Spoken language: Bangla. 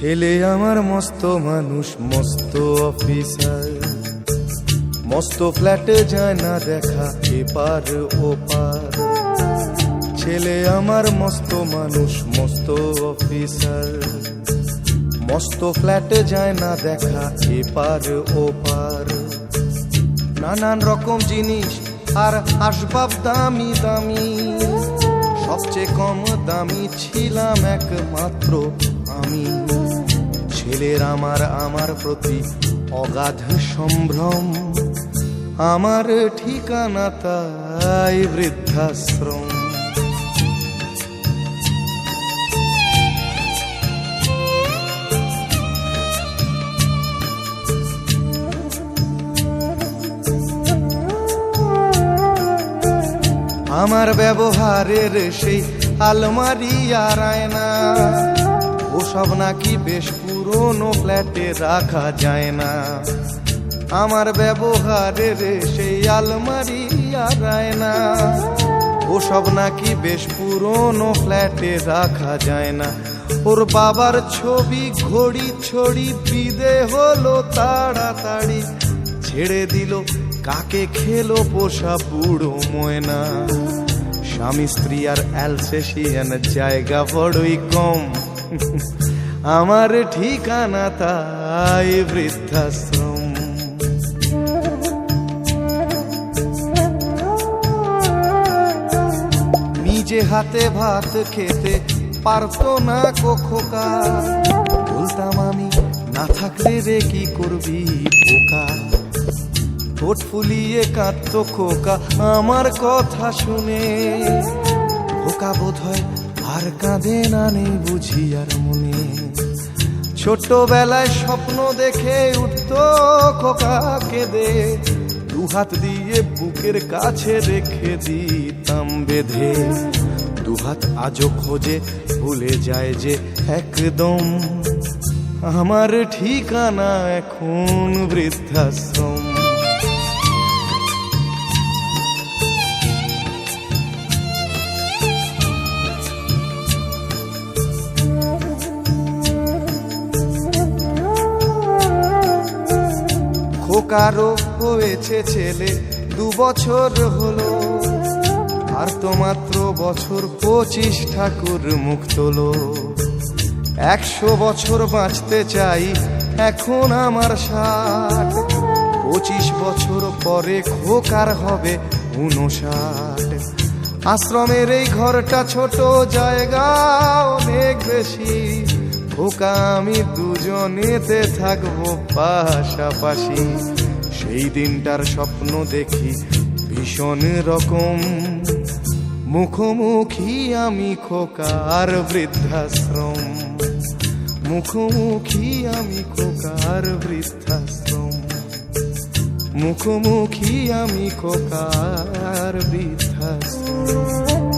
ছেলে আমার মস্ত মানুষ, মস্ত অফিসার, মস্ত ফ্ল্যাটে যায় না দেখা এপার ওপার। ছেলে আমার মস্ত মানুষ, মস্ত অফিসার, মস্ত ফ্ল্যাটে যায় না দেখা এপার ওপার। নানান রকম জিনিস আর আসবাব দামি দামি, সবচেয়ে কম দামি ছিলাম একমাত্র আমি। ছেলের আমার প্রতি অগাধ সম্ভ্রম, আমার ঠিকানা তাই বৃদ্ধাশ্রম। আমার ব্যবহারের সেই আলমারি আর আয়না, ওসব নাকি বেশ পুরনো ফ্ল্যাটে রাখা যায় না। আমার ব্যবহারের সেই আলমারি আর আয়না, ওসব নাকি বেশ পুরনো ফ্ল্যাটে রাখা যায় না। ওর বাবার ছবি ঘড়ি ছড়ি বিদে হলো তাড়াতাড়ি, ছেড়ে দিল কাকে খেলো পোষা বুড়ো ময়না। স্বামী স্ত্রী আর অ্যালসেশিয়ান জায়গা বড়ই কম, আমার ঠিকানা তাই বৃদ্ধাশ্রম। নিজে হাতে ভাত খেতে পারতো না খোকা, বলতাম আমি না থাকলে রে কি করবি বোকা। ঠোঁট ফুলিয়ে কাঁদতো খোকা আমার কথা শুনে, খোকা বোধ হয় আর কাঁদে না, নেই বুঝি আর মনে। ছোটবেলায় স্বপ্ন দেখে উঠতো খোকা কেঁদে, দুহাত দিয়ে বুকের কাছে রেখে দিতাম বেঁধে। দুহাত আজও খোঁজে ভুলে যায় যে একদম, আমার ঠিকানা এখন বৃদ্ধাশ্রম। খোকারও হয়েছে ছেলে 2 বছর হলো, আর তো মাত্র বছর 25 ঠাকুর মুখ তোলো। 100 বছর বাঁচতে চাই এখন আমার 60, 25 বছর পরে খোকার হবে 59। আশ্রমের এই ঘরটা ছোট, জায়গা অনেক বেশি, খোকা আমি দুজনেতে থাকবো পাশাপাশি। সেই দিনটার স্বপ্ন দেখি ভীষণ রকম, মুখোমুখি আমি খোকার বৃদ্ধাশ্রম। মুখোমুখি আমি খোকার বৃদ্ধাশ্রম, মুখোমুখি আমি খোকার বৃদ্ধাশ্রম।